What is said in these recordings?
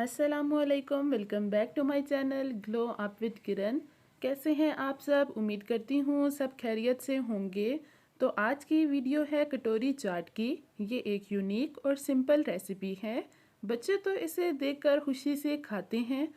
अस्सलामुअलैकुम, welcome back to my channel glow up with Kiran. कैसे हैं आप सब? उम्मीद करती हूँ सब खैरियत से होंगे। तो आज की वीडियो है कटोरी चाट की। ये एक यूनिक और सिंपल रेसिपी है। बच्चे तो इसे देखकर खुशी से खाते हैं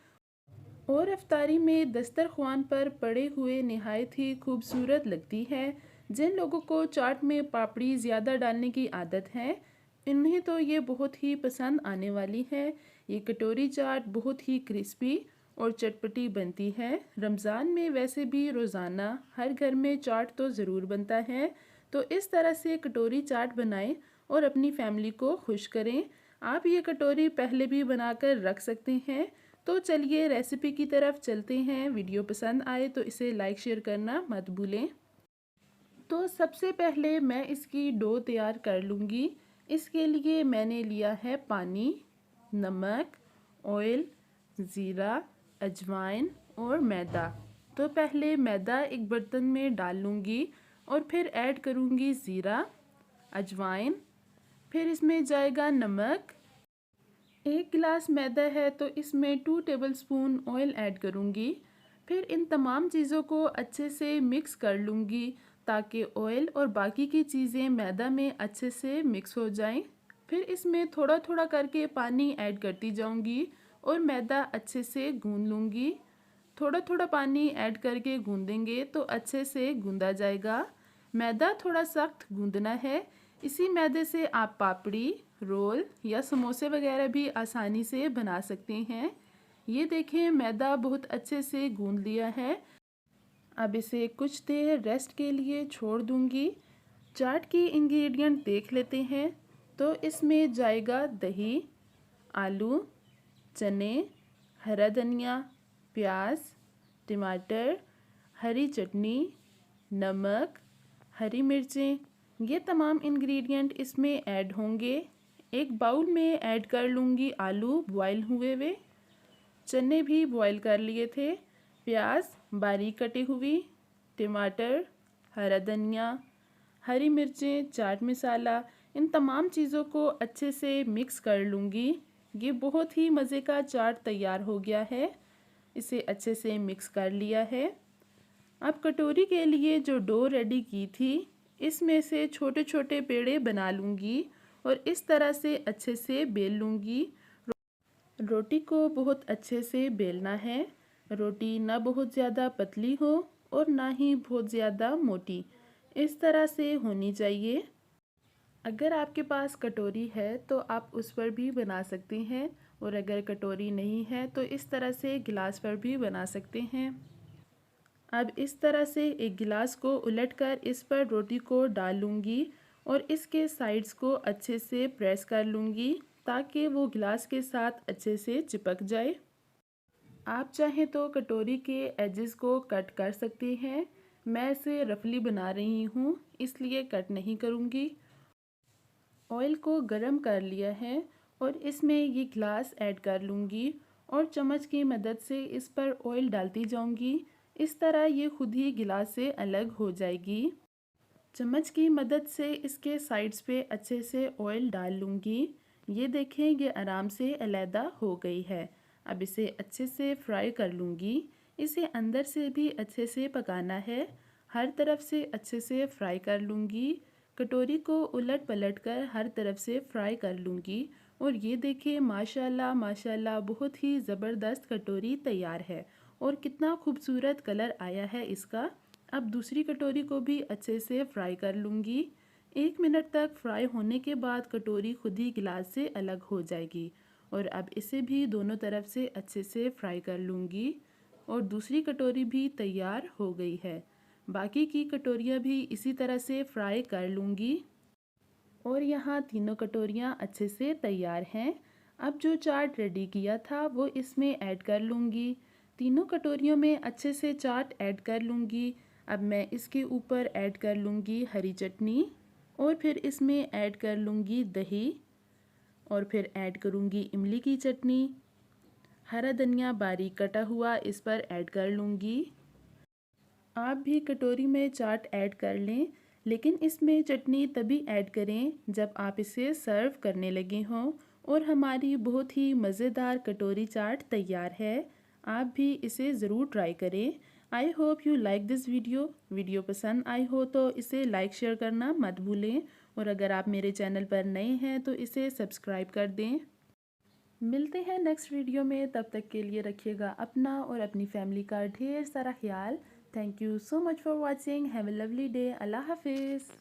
और इफ्तारी में दस्तरख्वान पर पड़े हुए नहायत ही खूबसूरत लगती है। जिन लोगों को चाट में पापड़ी ज़्यादा डालने की आदत है, इन्हें तो ये बहुत ही पसंद आने वाली है। ये कटोरी चाट बहुत ही क्रिस्पी और चटपटी बनती है। रमज़ान में वैसे भी रोज़ाना हर घर में चाट तो ज़रूर बनता है। तो इस तरह से कटोरी चाट बनाएं और अपनी फैमिली को खुश करें। आप ये कटोरी पहले भी बनाकर रख सकते हैं। तो चलिए रेसिपी की तरफ चलते हैं। वीडियो पसंद आए तो इसे लाइक शेयर करना मत भूलें। तो सबसे पहले मैं इसकी डो तैयार कर लूँगी। इसके लिए मैंने लिया है पानी, नमक, ऑयल, ज़ीरा, अजवाइन और मैदा। तो पहले मैदा एक बर्तन में डाल लूँगी और फिर ऐड करूँगी ज़ीरा, अजवाइन, फिर इसमें जाएगा नमक। 1 गिलास मैदा है तो इसमें 2 टेबलस्पून ऑयल ऐड करूँगी। फिर इन तमाम चीज़ों को अच्छे से मिक्स कर लूँगी ताकि ऑयल और बाकी की चीज़ें मैदा में अच्छे से मिक्स हो जाएं। फिर इसमें थोड़ा थोड़ा करके पानी ऐड करती जाऊँगी और मैदा अच्छे से गूंद लूँगी। थोड़ा थोड़ा पानी ऐड करके गूंदेंगे तो अच्छे से गूंदा जाएगा। मैदा थोड़ा सख्त गूंदना है। इसी मैदे से आप पापड़ी, रोल या समोसे वगैरह भी आसानी से बना सकते हैं। ये देखें, मैदा बहुत अच्छे से गूंद लिया है। अब इसे कुछ देर रेस्ट के लिए छोड़ दूंगी। चाट की इंग्रेडिएंट देख लेते हैं। तो इसमें जाएगा दही, आलू, चने, हरा धनिया, प्याज, टमाटर, हरी चटनी, नमक, हरी मिर्चें। ये तमाम इंग्रेडिएंट इसमें ऐड होंगे। एक बाउल में ऐड कर लूँगी आलू बॉयल हुए हुए, चने भी बॉयल कर लिए थे, प्याज बारीक कटी हुई, टमाटर, हरा धनिया, हरी मिर्चें, चाट मसाला। इन तमाम चीज़ों को अच्छे से मिक्स कर लूँगी। ये बहुत ही मज़े का चाट तैयार हो गया है। इसे अच्छे से मिक्स कर लिया है। अब कटोरी के लिए जो डो रेडी की थी, इसमें से छोटे छोटे पेड़े बना लूँगी और इस तरह से अच्छे से बेल लूँगी। रोटी को बहुत अच्छे से बेलना है। रोटी ना बहुत ज़्यादा पतली हो और ना ही बहुत ज़्यादा मोटी, इस तरह से होनी चाहिए। अगर आपके पास कटोरी है तो आप उस पर भी बना सकते हैं और अगर कटोरी नहीं है तो इस तरह से गिलास पर भी बना सकते हैं। अब इस तरह से एक गिलास को उलटकर इस पर रोटी को डाल लूँगी और इसके साइड्स को अच्छे से प्रेस कर लूँगी ताकि वो गिलास के साथ अच्छे से चिपक जाए। आप चाहें तो कटोरी के एजेस को कट कर सकते हैं। मैं इसे रफली बना रही हूँ इसलिए कट नहीं करूँगी। ऑयल को गरम कर लिया है और इसमें ये ग्लास ऐड कर लूँगी और चम्मच की मदद से इस पर ऑयल डालती जाऊँगी। इस तरह ये खुद ही गिलास से अलग हो जाएगी। चम्मच की मदद से इसके साइड्स पे अच्छे से ऑयल डाल लूँगी। ये देखें, ये आराम से अलहदा हो गई है। अब इसे अच्छे से फ्राई कर लूँगी। इसे अंदर से भी अच्छे से पकाना है। हर तरफ से अच्छे से फ्राई कर लूँगी। कटोरी को उलट पलट कर हर तरफ से फ्राई कर लूँगी। और ये देखिए, माशाल्लाह माशाल्लाह बहुत ही ज़बरदस्त कटोरी तैयार है और कितना खूबसूरत कलर आया है इसका। अब दूसरी कटोरी को भी अच्छे से फ्राई कर लूँगी। 1 मिनट तक फ्राई होने के बाद कटोरी खुद ही गिलास से अलग हो जाएगी। और अब इसे भी दोनों तरफ से अच्छे से फ्राई कर लूँगी और दूसरी कटोरी भी तैयार हो गई है। बाकी की कटोरियाँ भी इसी तरह से फ्राई कर लूँगी और यहाँ तीनों कटोरियाँ अच्छे से तैयार हैं। अब जो चाट रेडी किया था वो इसमें ऐड कर लूँगी। तीनों कटोरियों में अच्छे से चाट ऐड कर लूँगी। अब मैं इसके ऊपर ऐड कर लूँगी हरी चटनी और फिर इसमें ऐड कर लूँगी दही और फिर ऐड करूँगी इमली की चटनी। हरा धनिया बारीक कटा हुआ इस पर ऐड कर लूँगी। आप भी कटोरी में चाट ऐड कर लें, लेकिन इसमें चटनी तभी ऐड करें जब आप इसे सर्व करने लगे हों और हमारी बहुत ही मज़ेदार कटोरी चाट तैयार है। आप भी इसे ज़रूर ट्राई करें। I hope you like this video पसंद आई हो तो इसे लाइक शेयर करना मत भूलें, और अगर आप मेरे चैनल पर नए हैं तो इसे सब्सक्राइब कर दें। मिलते हैं नेक्स्ट वीडियो में, तब तक के लिए रखिएगा अपना और अपनी फैमिली का ढेर सारा ख्याल। Thank you so much for watching. Have a lovely day. अल्लाह हाफिज़।